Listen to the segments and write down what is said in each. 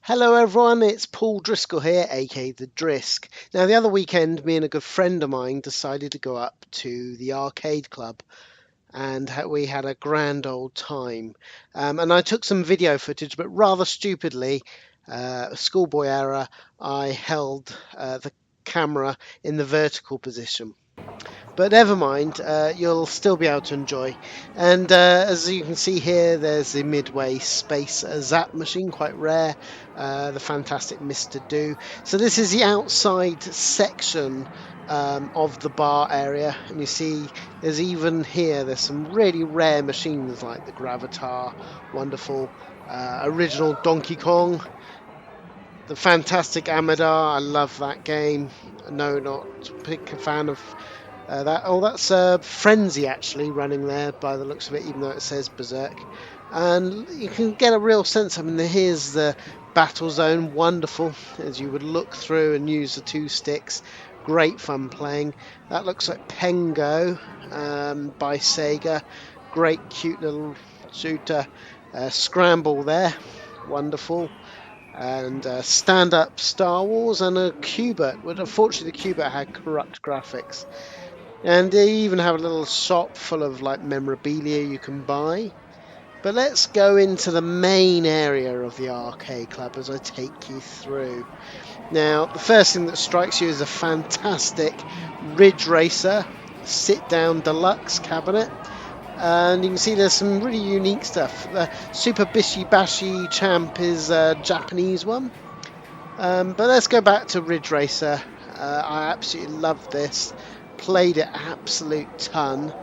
Hello everyone, it's Paul Driscoll here, aka The Drisk. Now the other weekend, me and a good friend of mine decided to go up to the arcade club and we had a grand old time. And I took some video footage, but rather stupidly, schoolboy error, I held the camera in the vertical position. But never mind, you'll still be able to enjoy. And as you can see here, there's the Midway Space Zap machine, quite rare. The fantastic Mr. Do. So this is the outside section of the bar area, and you see there's even here there's some really rare machines like the Gravatar, wonderful original Donkey Kong, the fantastic Amadar. I love that game. No, not a big fan of that's Frenzy actually running there by the looks of it, even though it says Berserk. And you can get a real sense. I mean, here's the battle zone, wonderful, as you would look through and use the two sticks. Great fun playing. That looks like Pengo by Sega. Great, cute little shooter. Scramble there, wonderful. And stand-up Star Wars and a Cubert. But unfortunately, the Cubert had corrupt graphics. And they even have a little shop full of like memorabilia you can buy. But let's go into the main area of the arcade club as I take you through. Now, the first thing that strikes you is a fantastic Ridge Racer sit-down deluxe cabinet. And you can see there's some really unique stuff. The Super Bishi Bashi Champ is a Japanese one. But let's go back to Ridge Racer. I absolutely love this. Played it absolute ton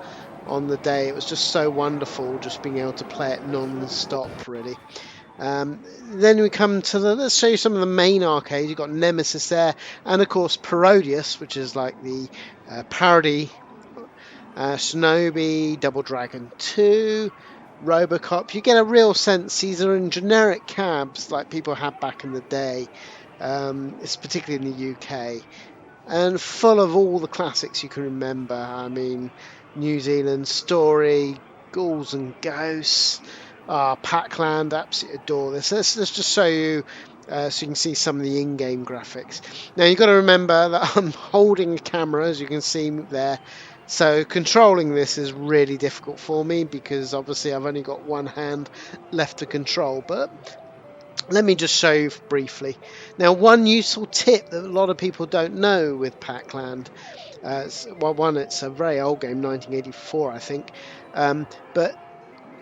on the day. It was just so wonderful just being able to play it non-stop really. Then we come to let's show you some of the main arcades. You've got Nemesis there, and of course Parodius, which is like the parody. Shinobi, Double Dragon 2, Robocop. You get a real sense these are in generic cabs like people had back in the day. It's particularly in the UK. And full of all the classics you can remember. I mean, New Zealand Story, Ghouls and Ghosts, Pac-Land, absolutely adore this. Let's just show you so you can see some of the in-game graphics. Now you've got to remember that I'm holding a camera, as you can see there. So controlling this is really difficult for me because obviously I've only got one hand left to control. But let me just show you briefly. Now, one useful tip that a lot of people don't know with Pac-Land, one, it's a very old game, 1984, I think, but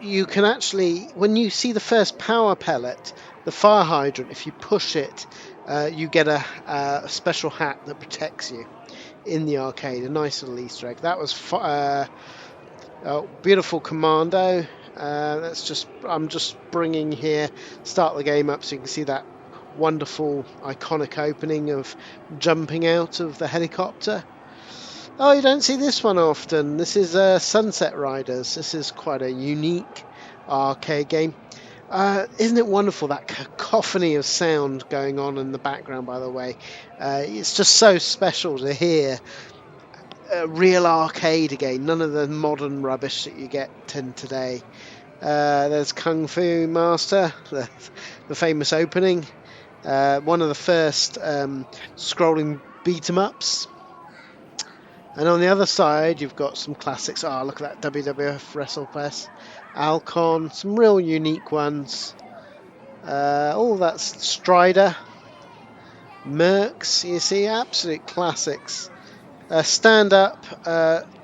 you can actually, when you see the first power pellet, the fire hydrant, if you push it, you get a special hat that protects you in the arcade. A nice little Easter egg. That was beautiful Commando. I'm just bringing here, start the game up so you can see that wonderful iconic opening of jumping out of the helicopter. Oh, you don't see this one often. This is Sunset Riders. This is quite a unique arcade game. Isn't it wonderful, that cacophony of sound going on in the background, by the way. It's just so special to hear a real arcade again, none of the modern rubbish that you get today. There's Kung Fu Master, the famous opening, one of the first scrolling beat-em-ups. And on the other side you've got some classics. Look at that WWF WrestlePress, Alcon, some real unique ones. That's Strider, Mercs, you see, absolute classics. Stand-up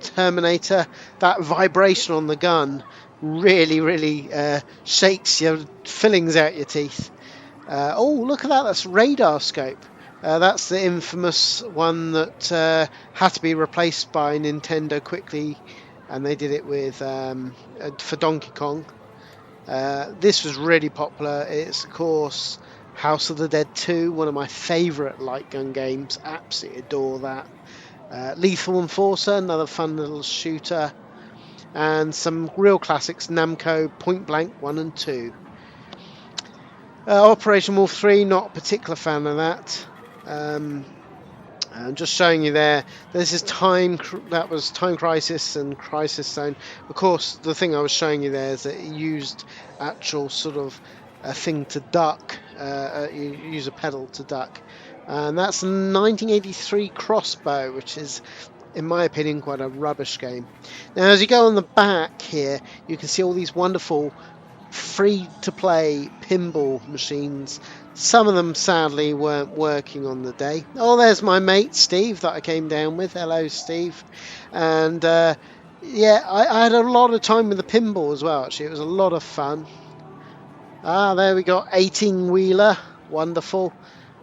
Terminator, that vibration on the gun really shakes your fillings out your teeth. Look at that, that's Radar Scope. That's the infamous one that had to be replaced by Nintendo quickly, and they did it with for Donkey Kong. This was really popular. It's of course House of the Dead 2, one of my favourite light gun games. Absolutely adore that. Lethal Enforcer, another fun little shooter, and some real classics, Namco Point Blank 1 and 2. Operation Wolf 3, not a particular fan of that. I'm just showing you there. This is that was Time Crisis and Crisis Zone. Of course, the thing I was showing you there is that it used actual sort of a thing to duck you use a pedal to duck. And that's a 1983 Crossbow, which is, in my opinion, quite a rubbish game. Now, as you go on the back here, you can see all these wonderful free-to-play pinball machines. Some of them, sadly, weren't working on the day. Oh, there's my mate, Steve, that I came down with. Hello, Steve. And, yeah, I had a lot of time with the pinball as well, actually. It was a lot of fun. Ah, there we got 18-wheeler. Wonderful.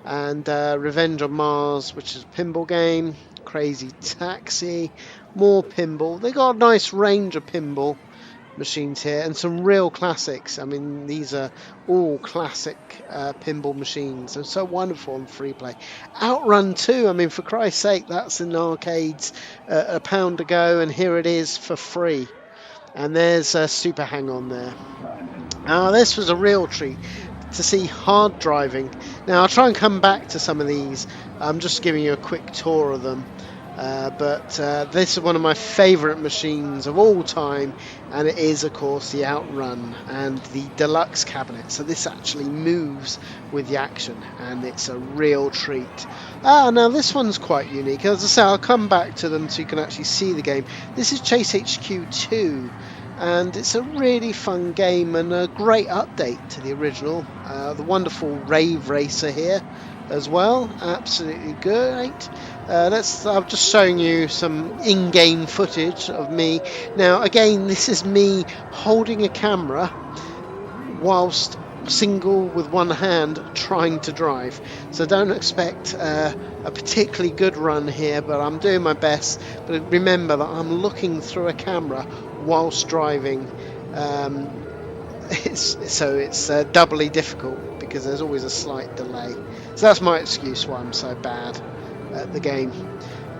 And Revenge on Mars, which is a pinball game. Crazy Taxi. More pinball. They got a nice range of pinball machines here, and some real classics. I mean, these are all classic pinball machines. They're so wonderful on free play. Outrun 2, I mean, for Christ's sake, that's in arcades £1 ago, and here it is for free. And there's Super Hang On there. Now, this was a real treat to see hard driving. Now, I'll try and come back to some of these. I'm just giving you a quick tour of them. But this is one of my favourite machines of all time, and it is, of course, the Outrun and the deluxe cabinet. So this actually moves with the action, and it's a real treat. Now this one's quite unique. As I say, I'll come back to them so you can actually see the game. This is Chase HQ 2, and it's a really fun game and a great update to the original. The wonderful Rave Racer here as well, absolutely great. I'm just showing you some in-game footage of me. Now again, this is me holding a camera whilst single with one hand trying to drive, so don't expect a particularly good run here, but I'm doing my best. But remember that I'm looking through a camera whilst driving, it's doubly difficult because there's always a slight delay. So that's my excuse why I'm so bad at the game.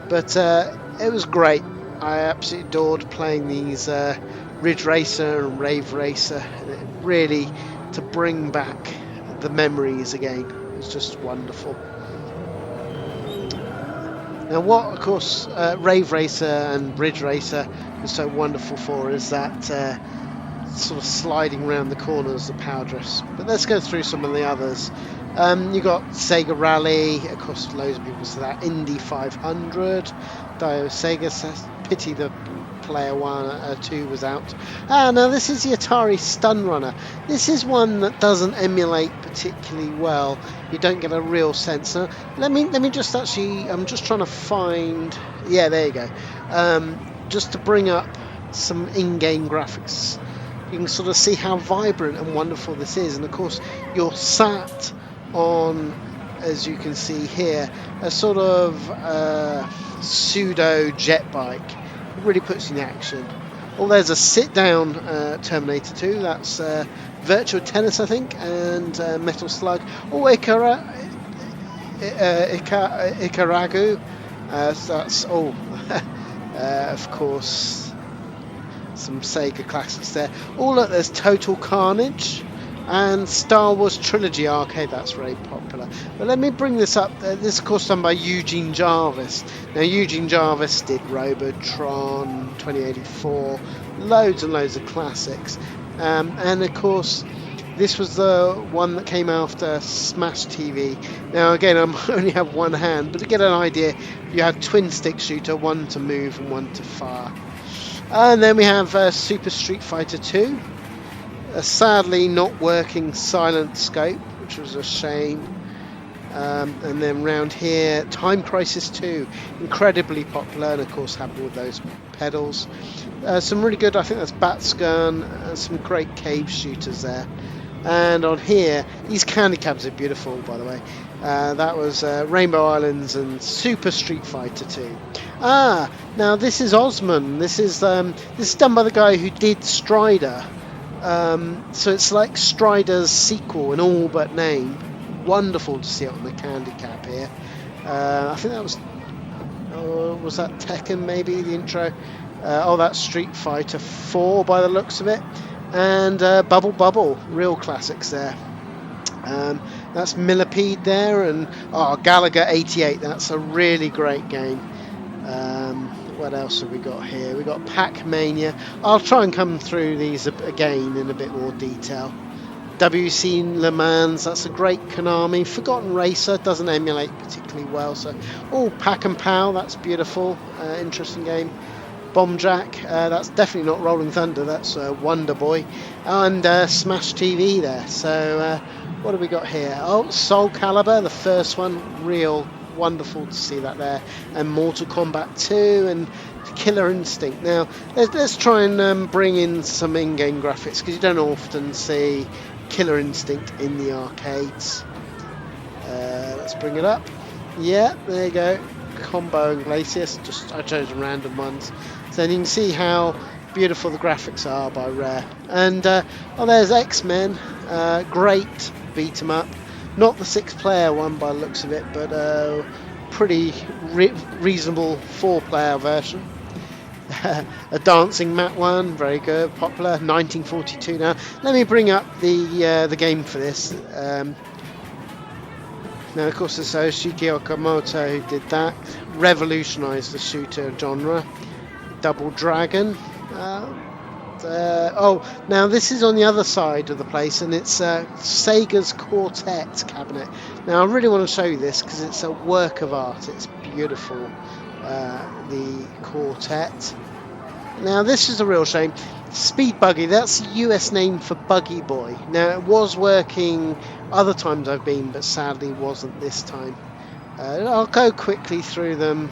But it was great. I absolutely adored playing these Ridge Racer and Rave Racer, and it really, to bring back the memories again, it was just wonderful. Now what, of course, Rave Racer and Ridge Racer is so wonderful for is that sort of sliding around the corners, the power drifts. But let's go through some of the others. You got Sega Rally, of course, loads of people say that. Indy 500, Sega says, pity the player 2 was out. Now this is the Atari Stun Runner. This is one that doesn't emulate particularly well. You don't get a real sense. Now, let me just actually, I'm just trying to find, yeah, there you go. Just to bring up some in-game graphics. You can sort of see how vibrant and wonderful this is, and of course you're sat on, as you can see here, a sort of pseudo jet bike. It really puts you in action. Oh, there's a sit-down Terminator 2. That's Virtua Tennis, I think, and Metal Slug. Oh, Ikaragu. That's of course, some Sega classics there. Oh, look, there's Total Carnage and Star Wars Trilogy Arcade. That's very popular. But let me bring this up. This is, of course, done by Eugene Jarvis. Now, Eugene Jarvis did Tron, 2084, loads and loads of classics. And, of course, this was the one that came after Smash TV. Now, again, I only have one hand, but to get an idea, you have twin stick shooter, one to move and one to fire. And then we have Super Street Fighter 2. A sadly not working silent scope, which was a shame. And then round here, Time Crisis 2, incredibly popular, and of course happened with those pedals. Some really good, I think that's Batsgun, some great cave shooters there. And on here, these candy cabs are beautiful, by the way. That was Rainbow Islands and Super Street Fighter 2. Now this is Osman. This is done by the guy who did Strider. So it's like Strider's sequel in all but name. Wonderful to see it on the candy cap here. I think that was that Tekken, maybe, the intro. That's Street Fighter 4 by the looks of it. And Bubble Bubble, real classics there. That's Millipede there, and Gallagher 88. That's a really great game. What else have we got here? We got Pac-Mania. I'll try and come through these again in a bit more detail. WC Le Mans, that's a great Konami. Forgotten Racer doesn't emulate particularly well. So, oh, Pack and Pow, that's beautiful, interesting game. Bomb Jack, that's definitely not Rolling Thunder, that's Wonder Boy. And Smash TV there. So what have we got here? Oh, Soul Calibur, the first one, real wonderful to see that there. And Mortal Kombat 2 and Killer Instinct. Now let's try and bring in some in-game graphics, because you don't often see Killer Instinct in the arcades. Let's bring it up. Yeah, there you go. Combo and Glacius, just I chose random ones. So then you can see how beautiful the graphics are by Rare. And oh, there's X-Men, great beat 'em up. Not the 6-player one by the looks of it, but pretty reasonable 4-player version. A dancing mat one, very good, popular, 1942 now. Let me bring up the game for this. Now, of course, it's Shigeru Okamoto who did that, revolutionised the shooter genre. Double Dragon. Oh, now this is on the other side of the place, and it's Sega's Cortex Cabinet. Now, I really want to show you this because it's a work of art. It's beautiful, the Quartet. Now, this is a real shame. Speed Buggy, that's the US name for Buggy Boy. Now, it was working other times I've been, but sadly wasn't this time. I'll go quickly through them.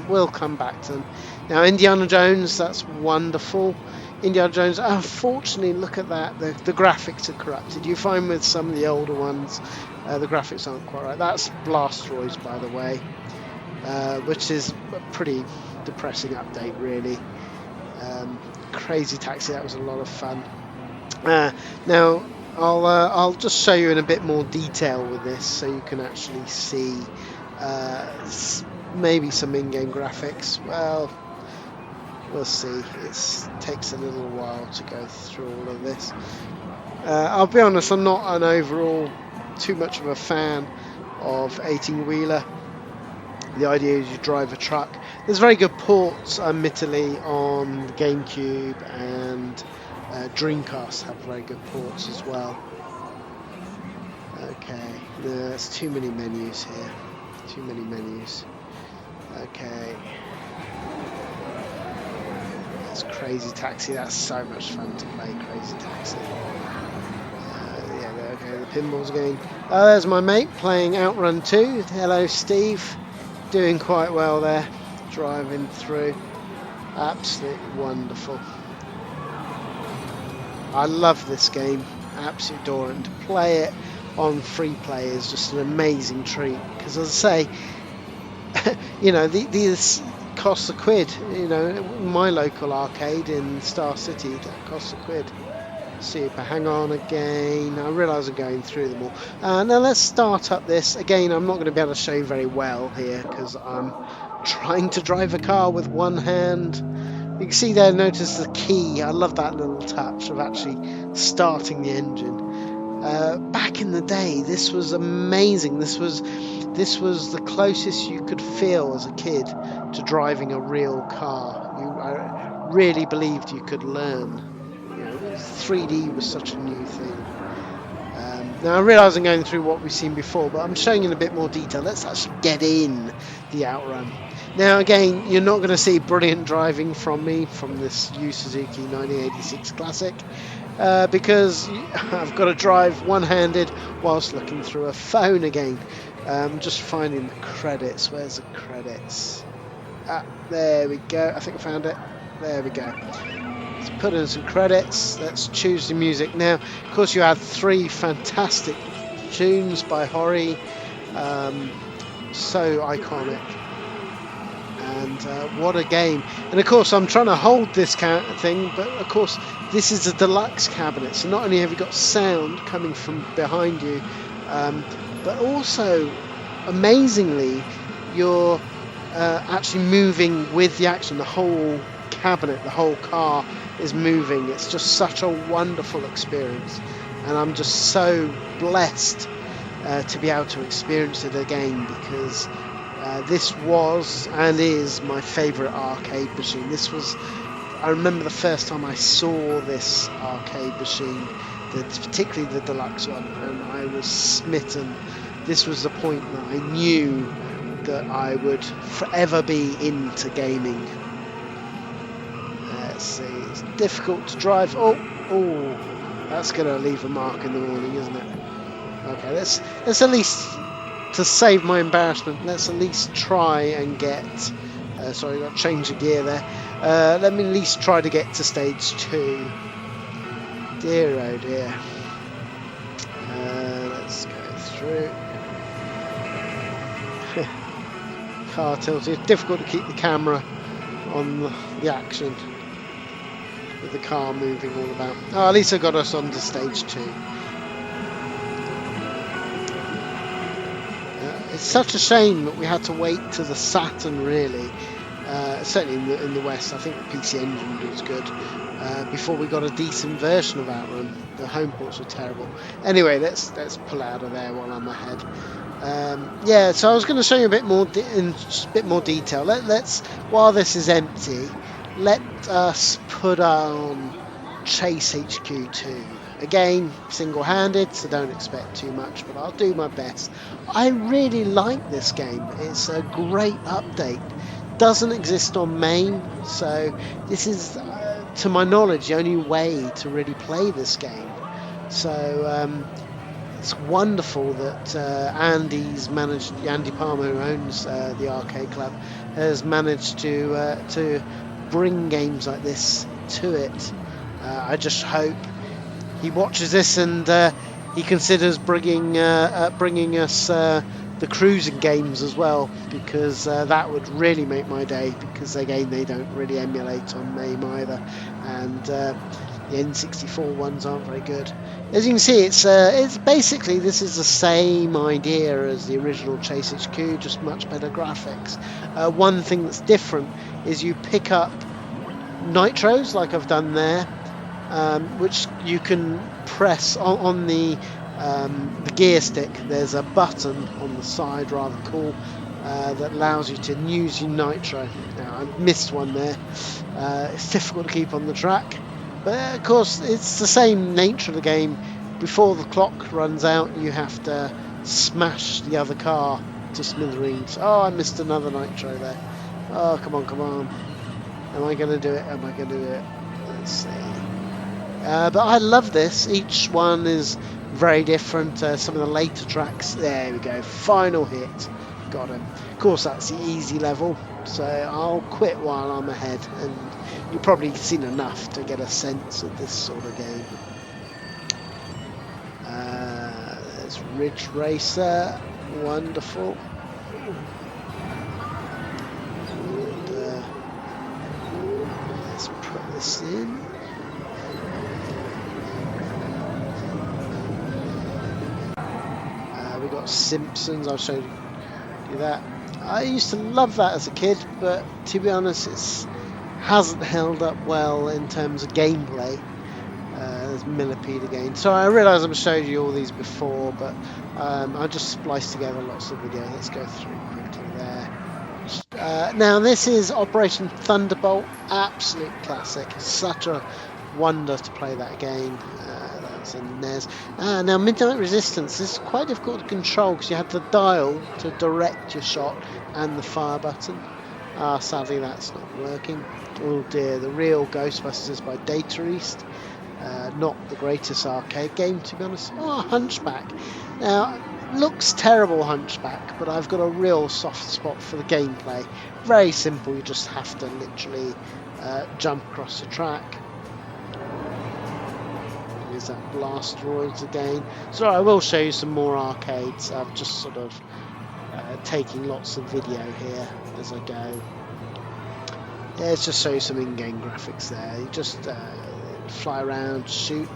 We'll come back to them. Now, Indiana Jones, that's wonderful. Indiana Jones, unfortunately, look at that. The graphics are corrupted. You find with some of the older ones, the graphics aren't quite right. That's Blasteroids, by the way, which is a pretty depressing update, really. Crazy Taxi, that was a lot of fun. Now, I'll just show you in a bit more detail with this, so you can actually see maybe some in-game graphics. Well, we'll see. It takes a little while to go through all of this. I'll be honest, I'm not an overall too much of a fan of 18-wheeler. The idea is you drive a truck. There's very good ports, admittedly, on the GameCube, and Dreamcast have very good ports as well. Okay, there's too many menus here. Too many menus. Okay. That's Crazy Taxi. That's so much fun to play, Crazy Taxi. Yeah, okay, the pinball's going. Oh, there's my mate playing Outrun 2. Hello, Steve. Doing quite well there. Driving through. Absolutely wonderful. I love this game. Absolutely adore it. And to play it on free play is just an amazing treat. Because as I say, you know, these costs a quid. You know, my local arcade in Star City, that costs a quid. Super. Hang on again. I realise I'm going through them all. Now let's start up this. Again, I'm not going to be able to show you very well here because I'm trying to drive a car with one hand. You can see there, notice the key. I love that little touch of actually starting the engine. Back in the day, this was amazing. This was the closest you could feel as a kid to driving a real car. I really believed you could learn. 3D was such a new thing. Now I realise I'm going through what we've seen before, but I'm showing in a bit more detail. Let's actually get in the Outrun. Now again, you're not going to see brilliant driving from me from this Yu Suzuki 1986 Classic, because I've got to drive one-handed whilst looking through a phone again. Just finding the credits. Where's the credits? There we go. I think I found it. There we go. Let's put in some credits. Let's choose the music now. Of course, you had 3 fantastic tunes by Hori. So iconic. And what a game. And of course, I'm trying to hold this thing, but of course, this is a deluxe cabinet. So not only have you got sound coming from behind you, but also, amazingly, you're actually moving with the action. The whole cabinet, the whole car is moving. It's just such a wonderful experience, and I'm just so blessed to be able to experience it again, because this was and is my favourite arcade machine. I remember the first time I saw this arcade machine, particularly the deluxe one, and I was smitten. This was the point that I knew that I would forever be into gaming. Let's see, it's difficult to drive. Oh, that's going to leave a mark in the morning, isn't it? Okay, let's at least, to save my embarrassment, let's at least try and get. Sorry, I've got to change the gear there. Let me at least try to get to stage 2. Dear, oh dear. Let's go through. Car tilted. It's difficult to keep the camera on the action with the car moving all about. Oh, at least I got us onto stage 2. It's such a shame that we had to wait to the Saturn, really. Certainly in the West, I think the PC Engine was good. Before we got a decent version of Outrun, the home ports were terrible. Anyway, let's pull out of there while I'm ahead. Yeah, so I was going to show you a bit more in a bit more detail. Let's while this is empty, let us put on Chase HQ2. Again, single-handed, so don't expect too much, but I'll do my best. I really like this game. It's a great update. Doesn't exist on main, so this is, to my knowledge, the only way to really play this game. So it's wonderful that Andy Palmer, who owns the arcade club, has managed to bring games like this to it. I just hope he watches this and he considers bringing us the cruising games as well, because that would really make my day, because again they don't really emulate on MAME either, and the N64 ones aren't very good. As you can see, it's basically, this is the same idea as the original Chase HQ, just much better graphics. One thing that's different is you pick up nitros like I've done there, which you can press on the gear stick. There's a button on the side, rather cool, that allows you to use your nitro. Now I missed one there. It's difficult to keep on the track, but of course it's the same nature of the game. Before the clock runs out, you have to smash the other car to smithereens. Oh, I missed another nitro there. Oh, come on. Am I going to do it? Let's see. But I love this. Each one is very different. Some of the later tracks. There we go. Final hit. Got him. Of course, that's the easy level. So I'll quit while I'm ahead. And you've probably seen enough to get a sense of this sort of game. There's Ridge Racer. Wonderful. And, let's put this in. We've got Simpsons. I'll show you that. I used to love that as a kid, but to be honest, it hasn't held up well in terms of gameplay. There's Millipede again. So I realise I've showed you all these before, but I just spliced together lots of videos. Let's go through quickly there. Now this is Operation Thunderbolt, absolute classic. Such a wonder to play that again. That's in NES. Now Midnight Resistance, this is quite difficult to control because you have the dial to direct your shot and the fire button. Sadly that's not working. Oh dear, the real Ghostbusters by Data East. Not the greatest arcade game, to be honest. Oh, Hunchback. Now, looks terrible, Hunchback, but I've got a real soft spot for the gameplay. Very simple, you just have to literally jump across the track. There's that Asteroids again. So I will show you some more arcades. I'm just sort of taking lots of video here as I go. Yeah, let's just show you some in-game graphics there. You just fly around, shoot.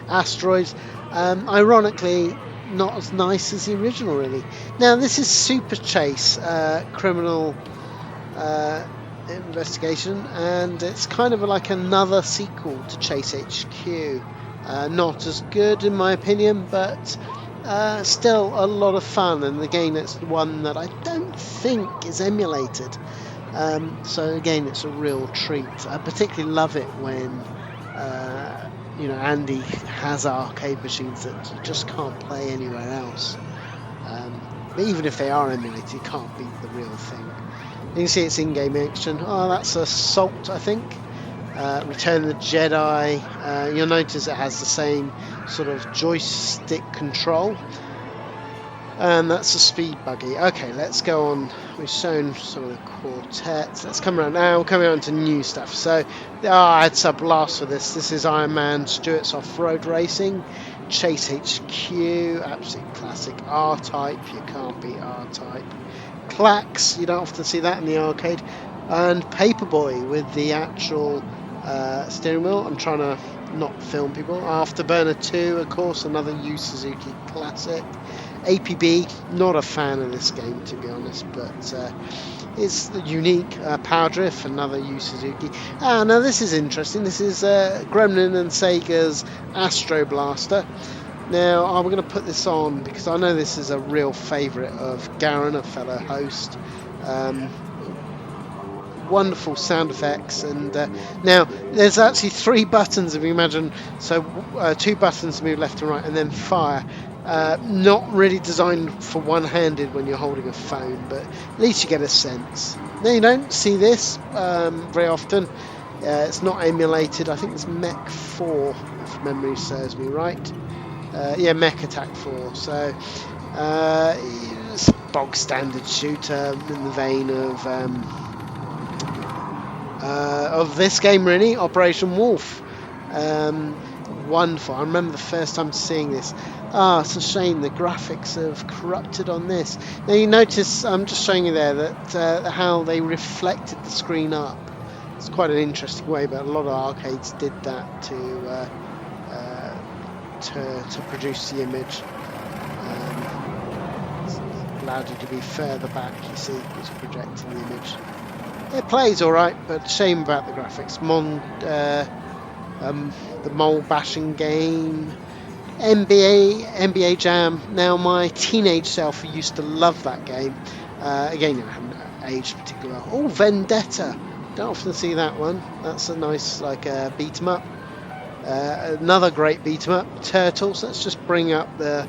Asteroids, ironically, not as nice as the original, really. Now, this is Super Chase, criminal investigation, and it's kind of like another sequel to Chase HQ. Not as good, in my opinion, but still a lot of fun, and again, it's one that I don't think is emulated. So again, it's a real treat. I particularly love it when you know, Andy has arcade machines that you just can't play anywhere else. But even if they are emulated, you can't beat the real thing. You can see it's in-game action. Oh, that's Assault, I think. Return of the Jedi. You'll notice it has the same sort of joystick control. And that's a speed buggy. Okay, let's go on. We've shown some of the quartets. Let's come around now. We're coming on to new stuff. So, I had a blast for this. This is Iron Man Stewart's Off-Road Racing. Chase HQ, absolute classic. R-Type, you can't beat R-Type. Clax, you don't often see that in the arcade. And Paperboy with the actual steering wheel. I'm trying to not film people. Afterburner 2, of course, another Yu Suzuki classic. APB, not a fan of this game to be honest, but it's unique. Power Drift, another Yu Suzuki. Now this is interesting. This is Gremlin and Sega's Astro Blaster. Now I'm going to put this on because I know this is a real favourite of Garen, a fellow host. Wonderful sound effects, and now there's actually 3 buttons if you imagine. So 2 buttons to move left and right, and then fire. Not really designed for one-handed when you're holding a phone, but at least you get a sense. Now you don't see this very often. It's not emulated. I think it's Mech 4, if memory serves me right. Yeah, Mech Attack 4. So it's a bog standard shooter in the vein of this game, really. Operation Wolf. Wonderful. I remember the first time seeing this. It's a shame the graphics have corrupted on this. Now you notice, I'm just showing you there that how they reflected the screen up. It's quite an interesting way, but a lot of arcades did that to produce the image. Allowed you to be further back, you see, it's projecting the image. It plays alright, but shame about the graphics. The mole bashing game. NBA Jam. Now my teenage self used to love that game. Again, I haven't aged particularly well. Oh, Vendetta. Don't often see that one. That's a nice beat 'em up. Another great beat 'em up. Turtles. Let's just bring up the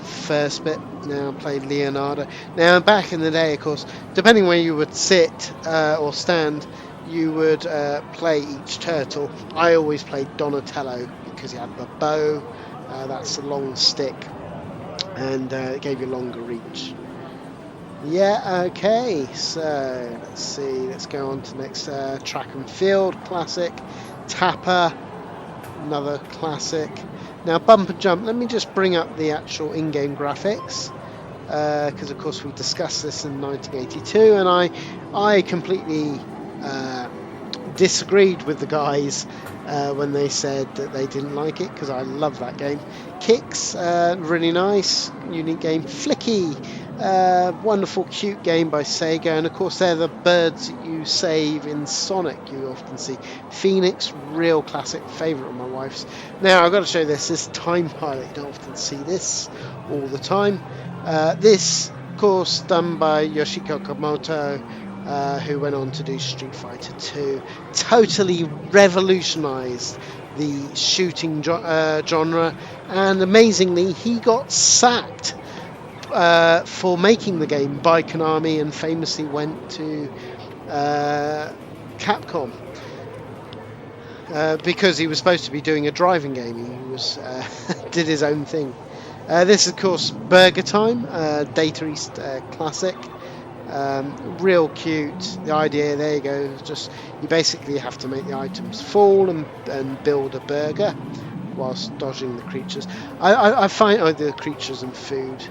first bit. Now I played Leonardo. Now back in the day, of course, depending where you would sit or stand, you would play each turtle. I always played Donatello because he had the bow. That's a long stick, and it gave you longer reach. Yeah, okay, so let's see, let's go on to next. Track and Field, classic. Tapper, another classic. Now Bump and Jump, let me just bring up the actual in-game graphics, because of course we discussed this in 1982, and I completely disagreed with the guys when they said that they didn't like it, because I love that game. Kicks, really nice, unique game. Flicky, wonderful, cute game by Sega, and of course they're the birds that you save in Sonic. You often see Phoenix, real classic, favourite of my wife's. Now I've got to show this. This Time Pilot, you don't often see this all the time. This, of course, done by Yoshiko Komoto, who went on to do Street Fighter 2. Totally revolutionised the shooting genre, and amazingly he got sacked for making the game by Konami, and famously went to Capcom because he was supposed to be doing a driving game. He was did his own thing. This, of course, Burger Time, Data East classic. Real cute. The idea, there you go, just you basically have to make the items fall and build a burger whilst dodging the creatures. I find the creatures and food.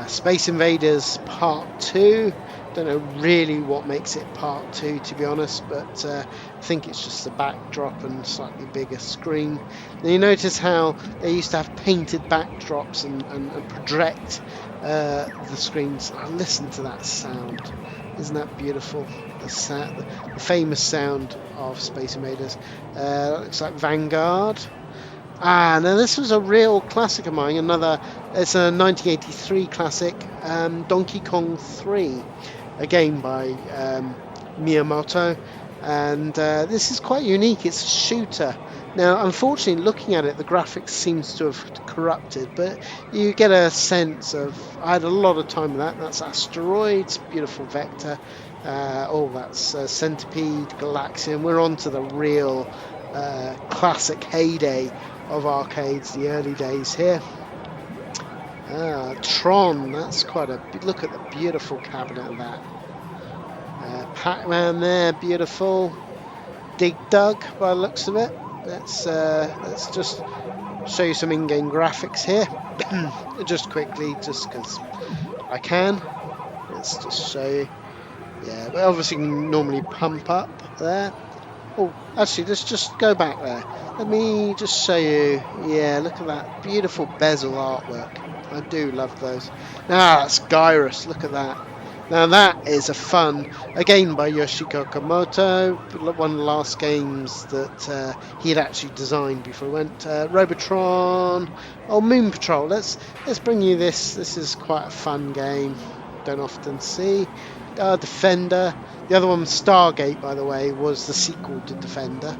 Space Invaders Part 2. Don't know really what makes it Part 2, to be honest, but I think it's just the backdrop and slightly bigger screen. Now you notice how they used to have painted backdrops and project the screens. Listen to that sound. Isn't that beautiful? The famous sound of Space Invaders. Looks like Vanguard. Now this was a real classic of mine. It's a 1983 classic, Donkey Kong 3, again by Miyamoto. And this is quite unique. It's a shooter. Now, unfortunately, looking at it, the graphics seems to have corrupted, but you get a sense of... I had a lot of time with that. That's Asteroids, beautiful vector. That's Centipede, Galaxian. We're on to the real classic heyday of arcades, the early days here. Tron, that's quite a... Look at the beautiful cabinet of that. Pac-Man there, beautiful. Dig Dug, by the looks of it. Let's just show you some in-game graphics here. Just quickly, just because I can. Let's just show you. Yeah, but obviously you can normally pump up there. Oh, actually, let's just go back there. Let me just show you. Yeah, look at that beautiful bezel artwork. I do love those. That's Gyrus. Look at that. Now that is a fun, again by Yoshiko Komoto, one of the last games that he had actually designed before he went. Robotron, Moon Patrol. Let's bring you this. This is quite a fun game. Don't often see. Defender. The other one, Stargate, by the way, was the sequel to Defender.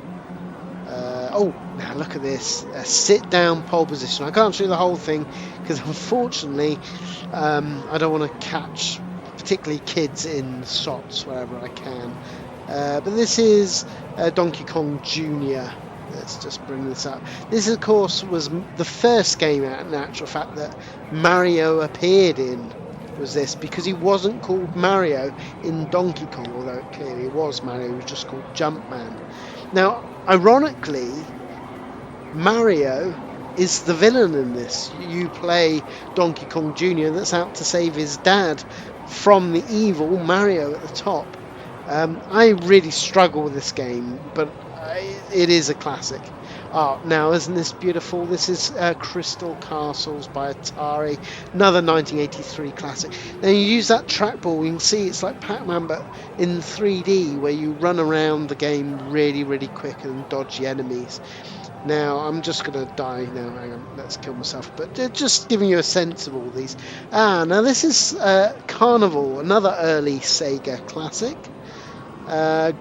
Now look at this. Sit down pole position. I can't show you the whole thing because unfortunately I don't want to catch particularly kids in shots wherever I can. But this is Donkey Kong Jr. Let's just bring this up. This, of course, was the first game out, in actual fact, that Mario appeared in. Was this because he wasn't called Mario in Donkey Kong, although it clearly was Mario. He was just called Jumpman. Now, ironically, Mario is the villain in this. You play Donkey Kong Jr. that's out to save his dad from the evil Mario at the top. I really struggle with this game, but it is a classic. Now, isn't this beautiful? This is Crystal Castles by Atari, another 1983 classic. Now, you use that trackball, you can see it's like Pac-Man, but in 3D, where you run around the game really, really quick and dodge the enemies. Now, I'm just going to die now. Hang on, let's kill myself. But just giving you a sense of all these. Now this is Carnival, another early Sega classic.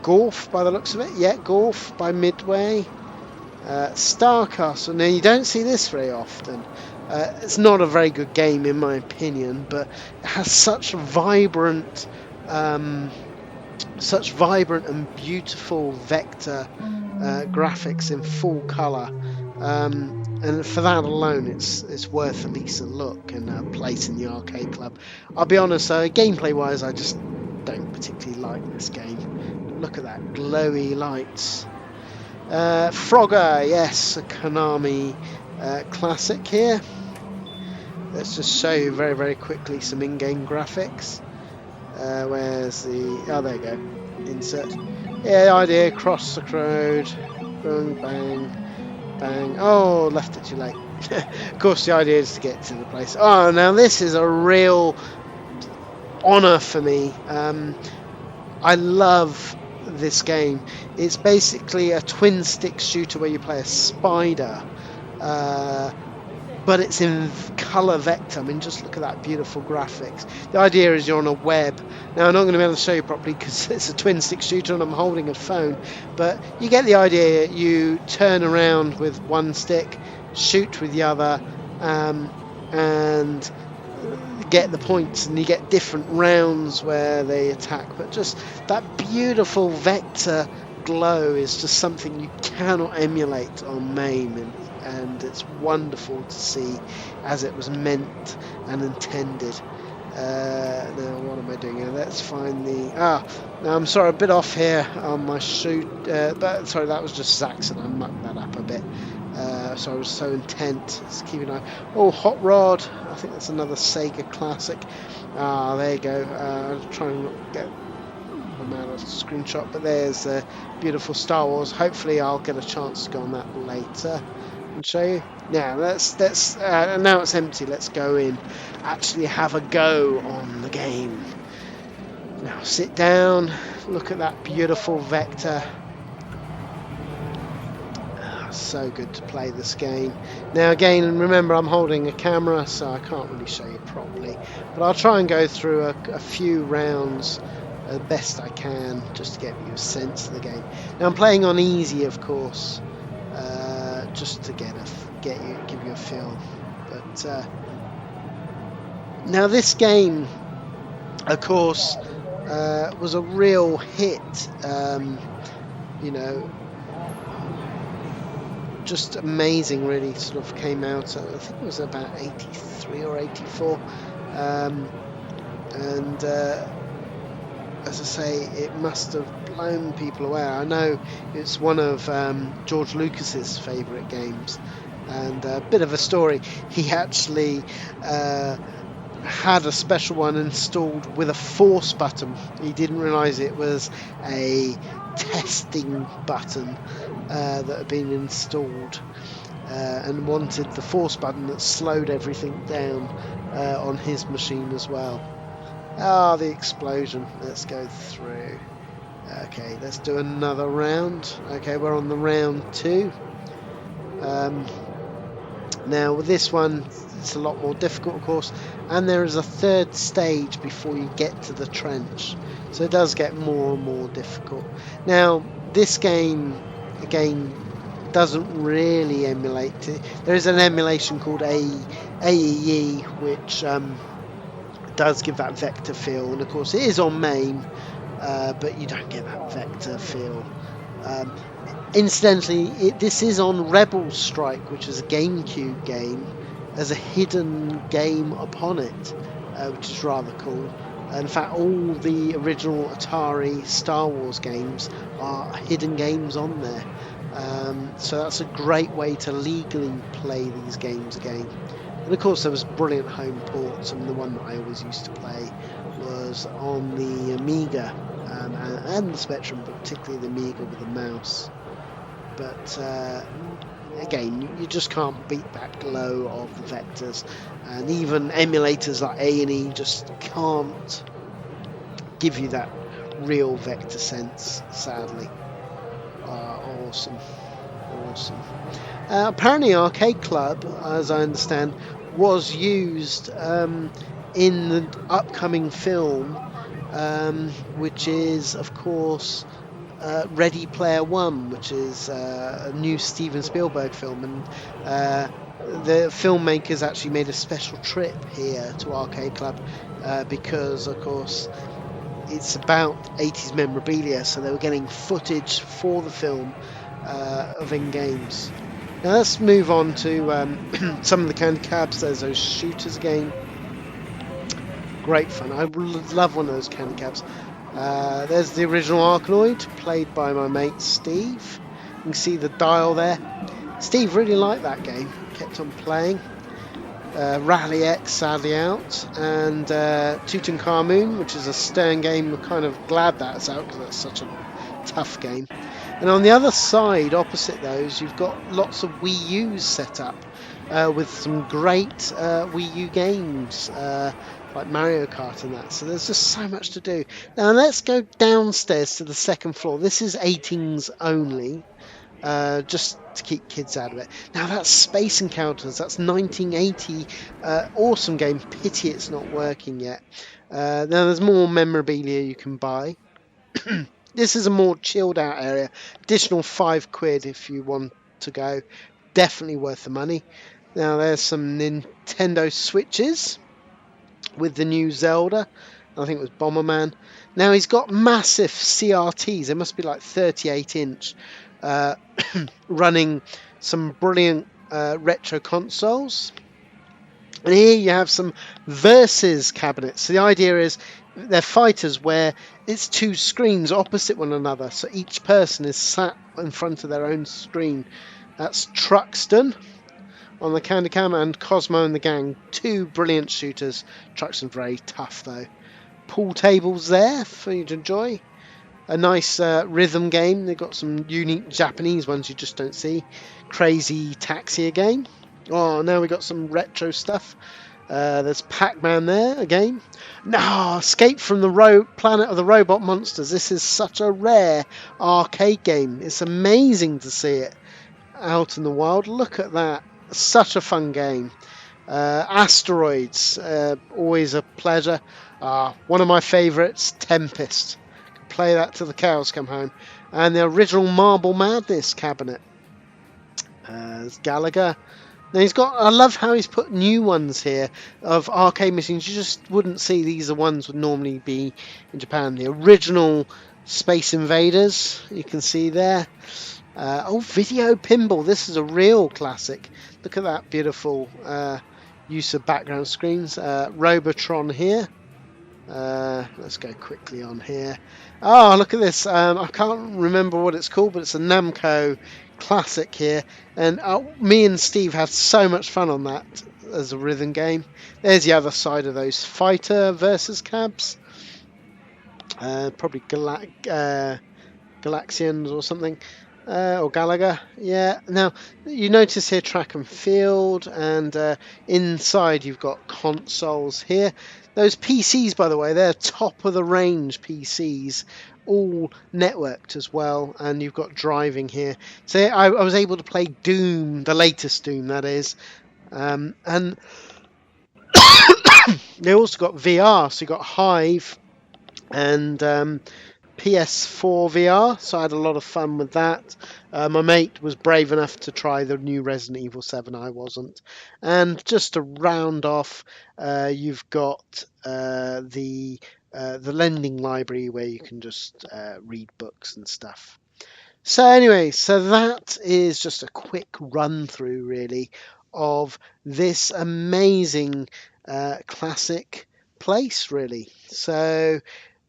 Golf, by the looks of it. Yeah, Golf by Midway. Star Castle. Now, you don't see this very often. It's not a very good game, in my opinion, but it has such vibrant and beautiful vector graphics in full colour, and for that alone it's worth at least a look and a place in the arcade club. I'll be honest though, gameplay wise I just don't particularly like this game. Look at that glowy lights. Frogger, yes, a Konami classic here. Let's just show you very, very quickly some in-game graphics. Where's the... Oh, there you go. Insert. Yeah, the idea, cross the road. Boom, bang, bang. Oh, left it too late. Of course, the idea is to get to the place. Oh, now this is a real honour for me. I love this game. It's basically a twin stick shooter where you play a spider, but it's in colour vector. I mean, just look at that beautiful graphics. The idea is you're on a web. Now, I'm not going to be able to show you properly because it's a twin stick shooter and I'm holding a phone, but you get the idea. You turn around with one stick, shoot with the other, and get the points, and you get different rounds where they attack. But just that beautiful vector glow is just something you cannot emulate on MAME, and it's wonderful to see as it was meant and intended. Now what am I doing here? Let's find the... now I'm sorry, a bit off here on my shoot, but sorry, that was just Zaxxon. I mucked that up a bit. So I was so intent. Let's keep an eye. Oh, Hot Rod. I think that's another Sega classic. There you go. I'll try and not get them out of the screenshot, but there's beautiful Star Wars. Hopefully I'll get a chance to go on that later and show you. Now let's now it's empty. Let's go in, actually have a go on the game. Now sit down, look at that beautiful vector. So good to play this game. Now again, remember I'm holding a camera, so I can't really show you properly, but I'll try and go through a few rounds as best I can, just to get you a sense of the game. Now I'm playing on easy, of course, just to give you a feel. But now this game, of course, was a real hit. You know, just amazing. Really, sort of came out. I think it was about 83 or 84, and as I say, it must have blown people away. I know it's one of George Lucas's favourite games, and a bit of a story. He actually had a special one installed with a force button. He didn't realise it was a testing button that had been installed, and wanted the force button that slowed everything down on his machine as well. Ah, the explosion. Let's go through. Okay, let's do another round. Okay, we're on the round 2. Now with this one, it's a lot more difficult, of course, and there is a third stage before you get to the trench, so it does get more and more difficult. Now this game again doesn't really emulate it. There is an emulation called AEE, which does give that vector feel, and of course it is on MAME, but you don't get that vector feel. Incidentally, this is on Rebel Strike, which is a GameCube game, as a hidden game upon it, which is rather cool. In fact, all the original Atari Star Wars games are hidden games on there. So that's a great way to legally play these games again. And of course there was brilliant home ports, and the one that I always used to play was on the Amiga and the Spectrum, but particularly the Amiga with the mouse. But again, you just can't beat that glow of the vectors, and even emulators like A&E just can't give you that real vector sense, sadly. Awesome. Apparently Arcade Club, as I understand, was used in the upcoming film, which is of course Ready Player One, which is a new Steven Spielberg film, and the filmmakers actually made a special trip here to Arcade Club because of course it's about 80s memorabilia, so they were getting footage for the film of in-games. Now let's move on to some of the candy cabs. There's those shooters again. Great fun. I love one of those candy cabs. There's the original Arkanoid, played by my mate Steve. You can see the dial there. Steve really liked that game, kept on playing. Rally X sadly out, and Tutankhamun, which is a Stern game. We're kind of glad that's out because that's such a tough game. And on the other side, opposite those, you've got lots of Wii U's set up with some great Wii U games like Mario Kart and that. So there's just so much to do. Now let's go downstairs to the second floor. This is 18s only, just to keep kids out of it. Now that's Space Encounters. That's 1980. Awesome game. Pity it's not working yet. Now there's more memorabilia you can buy. This is a more chilled out area. Additional £5 if you want to go. Definitely worth the money. Now there's some Nintendo Switches with the new Zelda. I think it was Bomberman. Now he's got massive CRTs. They must be like 38-inch. Running some brilliant retro consoles. And here you have some Versus cabinets. So the idea is they're fighters where it's two screens opposite one another, so each person is sat in front of their own screen. That's Truxton on the Candy Cam and Cosmo and the Gang. Two brilliant shooters. Truxton's very tough though. Pool tables there for you to enjoy. A nice rhythm game. They've got some unique Japanese ones you just don't see. Crazy Taxi again. Oh, now we got some retro stuff. There's Pac-Man there again. No, Escape from the Planet of the Robot Monsters. This is such a rare arcade game. It's amazing to see it out in the wild. Look at that. Such a fun game. Asteroids, always a pleasure. One of my favourites, Tempest. play that till the cows come home. And the original Marble Madness cabinet. There's Gallagher. Now he's got. I love how he's put new ones here of arcade machines. You just wouldn't see these are ones would normally be in Japan. The original Space Invaders, you can see there. Video pinball. This is a real classic. Look at that beautiful use of background screens. Robotron here. Let's go quickly on here. Oh, look at this. I can't remember what it's called, but it's a Namco classic here. And me and Steve had so much fun on that as a rhythm game. There's the other side of those fighter versus cabs. Probably Galaxians or something. Or Gallagher, yeah. Now you notice here track and field, and inside you've got consoles here. Those PCs, by the way, they're top of the range PCs, all networked as well, and you've got driving here. So I was able to play Doom, the latest Doom, that is, and they also got VR, so you got Hive and PS4 VR, so I had a lot of fun with that. My mate was brave enough to try the new Resident Evil 7, I wasn't. And just to round off, you've got the lending library where you can just read books and stuff. So anyway, so that is just a quick run through really of this amazing classic place really. So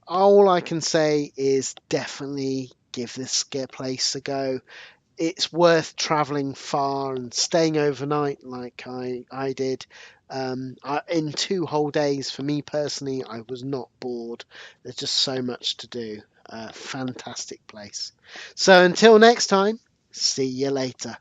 all I can say is definitely give this place a go. It's worth traveling far and staying overnight like I did. In 2 whole days, for me personally, I was not bored. There's just so much to do. Fantastic place. So until next time, see you later.